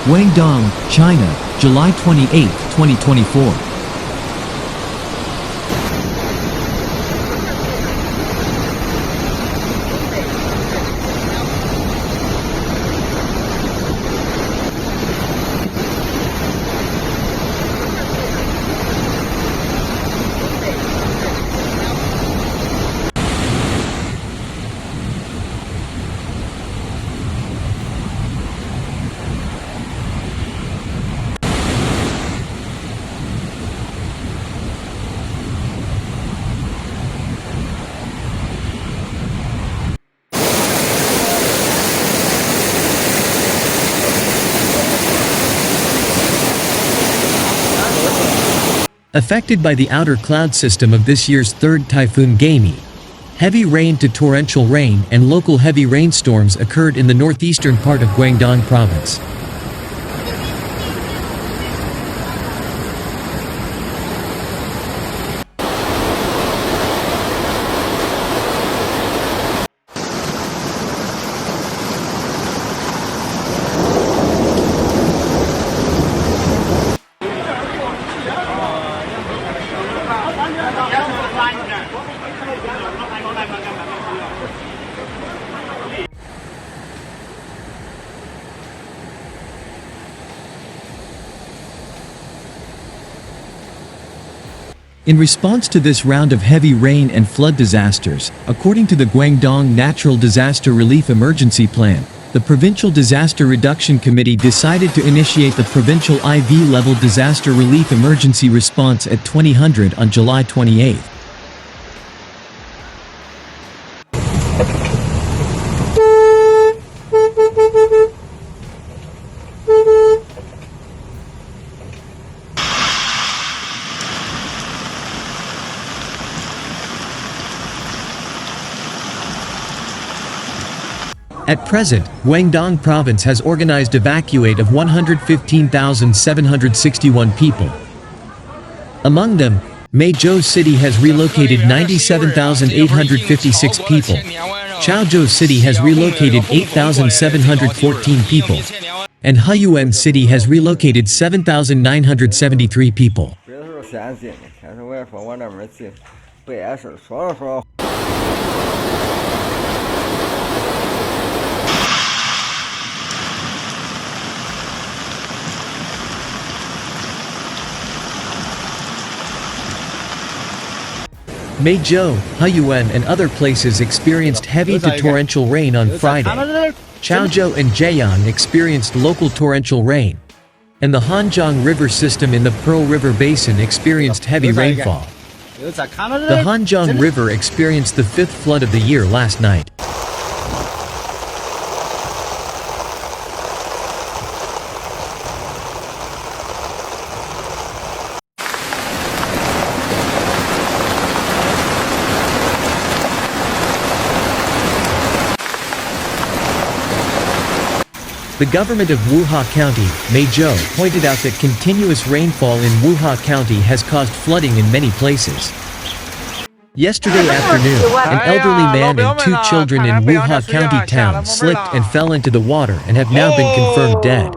Guangdong, China, July 28, 2024. Affected by the outer cloud system of this year's third typhoon Gaemi, heavy rain to torrential rain and local heavy rainstorms occurred in the northeastern part of Guangdong Province. In response to this round of heavy rain and flood disasters, according to the Guangdong Natural Disaster Relief Emergency Plan, the Provincial Disaster Reduction Committee decided to initiate the Provincial IV-level disaster relief emergency response at 2000 on July 28. At present, Guangdong Province has organized evacuate of 115,761 people. Among them, Meizhou City has relocated 97,856 people. Chaozhou City has relocated 8,714 people. And Heyuan City has relocated 7,973 people. Meizhou, Heyuan and other places experienced heavy to torrential rain on Friday. Chaozhou and Jieyang experienced local torrential rain. And the Hanjiang River system in the Pearl River Basin experienced heavy rainfall. The Hanjiang River experienced the fifth flood of the year last night. The government of Wuha County, Meizhou, pointed out that continuous rainfall in Wuha County has caused flooding in many places. Yesterday afternoon, an elderly man and two children in Wuha County town slipped and fell into the water and have now been confirmed dead.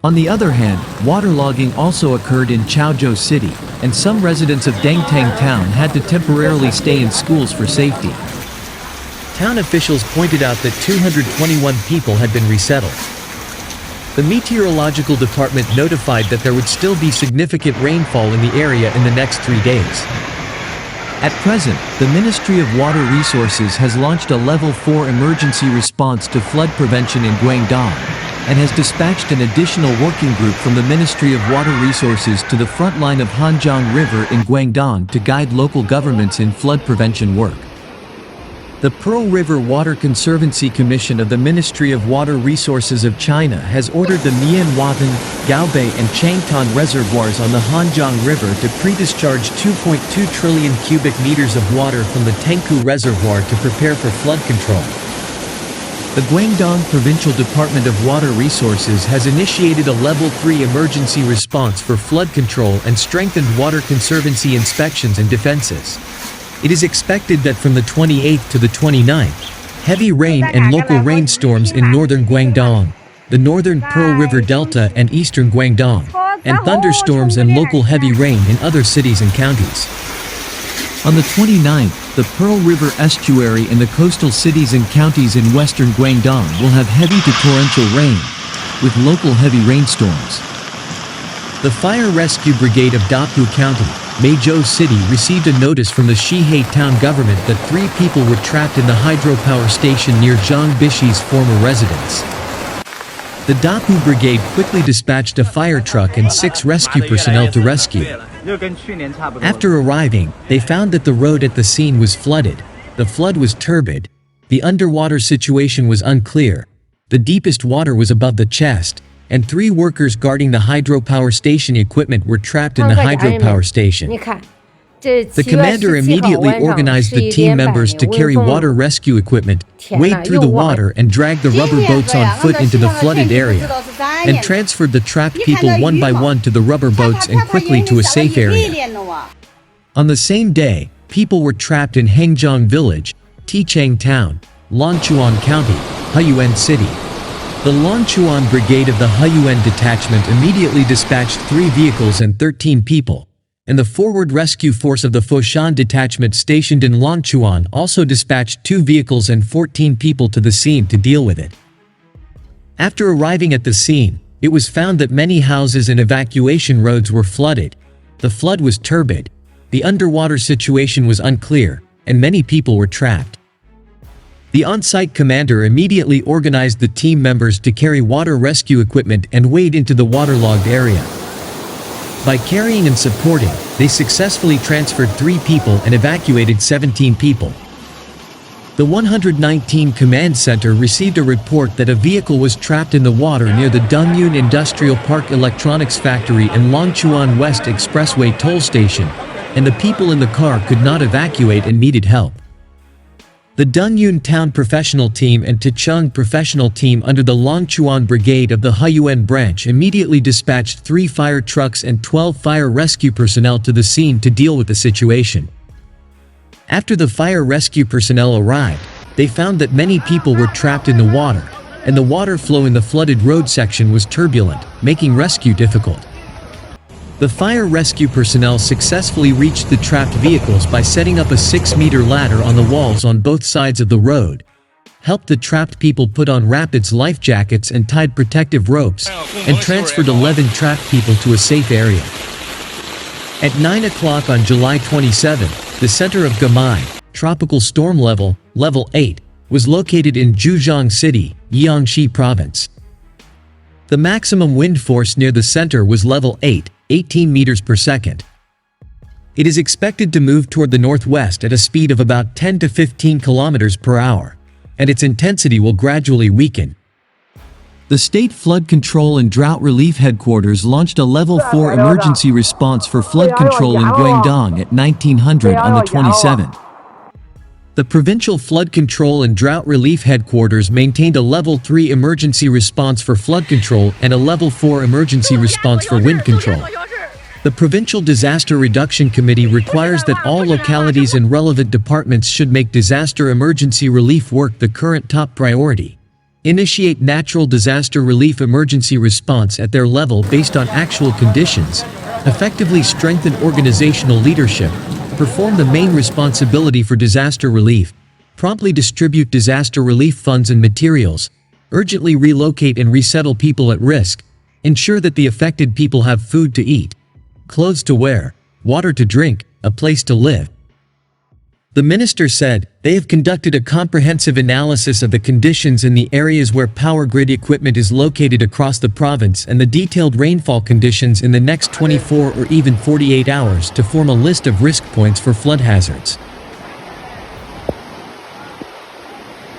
On the other hand, waterlogging also occurred in Chaozhou City, and some residents of Dengtang Town had to temporarily stay in schools for safety. Town officials pointed out that 221 people had been resettled. The meteorological department notified that there would still be significant rainfall in the area in the next 3 days. At present, the Ministry of Water Resources has launched a Level 4 emergency response to flood prevention in Guangdong, and has dispatched an additional working group from the Ministry of Water Resources to the front line of Hanjiang River in Guangdong to guide local governments in flood prevention work. The Pearl River Water Conservancy Commission of the Ministry of Water Resources of China has ordered the Mianhuatan, Gaobei and Changtan reservoirs on the Hanjiang River to pre-discharge 2.2 trillion cubic meters of water from the Tengku Reservoir to prepare for flood control. The Guangdong Provincial Department of Water Resources has initiated a Level 3 emergency response for flood control and strengthened water conservancy inspections and defenses. It is expected that from the 28th to the 29th, heavy rain and local rainstorms in northern Guangdong, the northern Pearl River Delta and eastern Guangdong, and thunderstorms and local heavy rain in other cities and counties. On the 29th, the Pearl River estuary and the coastal cities and counties in western Guangdong will have heavy to torrential rain, with local heavy rainstorms. The Fire Rescue Brigade of Dapu County, Meizhou City received a notice from the Shihei town government that 3 people were trapped in the hydropower station near Zhang Bishi's former residence. The Dapu Brigade quickly dispatched a fire truck and 6 rescue personnel to rescue. After arriving, they found that the road at the scene was flooded, the flood was turbid, the underwater situation was unclear, the deepest water was above the chest, and 3 workers guarding the hydropower station equipment were trapped in the hydropower station. The commander immediately organized the team members to carry water rescue equipment, wade through the water and drag the rubber boats on foot into the flooded area, and transferred the trapped people one by one to the rubber boats and quickly to a safe area. On the same day, people were trapped in Hanjiang Village, Tichang Town, Lanchuan County, Heyuan City. The Lanchuan Brigade of the Heyuan Detachment immediately dispatched 3 vehicles and 13 people, and the Forward Rescue Force of the Foshan Detachment stationed in Lanchuan also dispatched 2 vehicles and 14 people to the scene to deal with it. After arriving at the scene, it was found that many houses and evacuation roads were flooded, the flood was turbid, the underwater situation was unclear, and many people were trapped. The on-site commander immediately organized the team members to carry water rescue equipment and wade into the waterlogged area. By carrying and supporting, they successfully transferred 3 people and evacuated 17 people. The 119 Command Center received a report that a vehicle was trapped in the water near the Dungyun Industrial Park Electronics Factory and Longchuan West Expressway toll station, and the people in the car could not evacuate and needed help. The Dungyun Town Professional Team and Ticheng Professional Team under the Longchuan Brigade of the Heyuan branch immediately dispatched 3 fire trucks and 12 fire rescue personnel to the scene to deal with the situation. After the fire rescue personnel arrived, they found that many people were trapped in the water, and the water flow in the flooded road section was turbulent, making rescue difficult. The fire rescue personnel successfully reached the trapped vehicles by setting up a 6-meter ladder on the walls on both sides of the road, helped the trapped people put on rapids life jackets and tied protective ropes, and transferred 11 trapped people to a safe area. At 9 o'clock on July 27, the center of Gaemi, tropical storm level 8, was located in Zhejiang City, Jiangxi Province. The maximum wind force near the center was level 8, 18 meters per second. It is expected to move toward the northwest at a speed of about 10 to 15 kilometers per hour, and its intensity will gradually weaken. The State Flood Control and Drought Relief Headquarters launched a Level 4 emergency response for flood control in Guangdong at 1900 on the 27th. The Provincial Flood Control and Drought Relief Headquarters maintained a Level 3 emergency response for flood control and a Level 4 emergency response for wind control. The Provincial Disaster Reduction Committee requires that all localities and relevant departments should make disaster emergency relief work the current top priority, initiate natural disaster relief emergency response at their level based on actual conditions, effectively strengthen organizational leadership, perform the main responsibility for disaster relief, promptly distribute disaster relief funds and materials, urgently relocate and resettle people at risk, ensure that the affected people have food to eat, clothes to wear, water to drink, a place to live. The minister said, they have conducted a comprehensive analysis of the conditions in the areas where power grid equipment is located across the province and the detailed rainfall conditions in the next 24 or even 48 hours to form a list of risk points for flood hazards.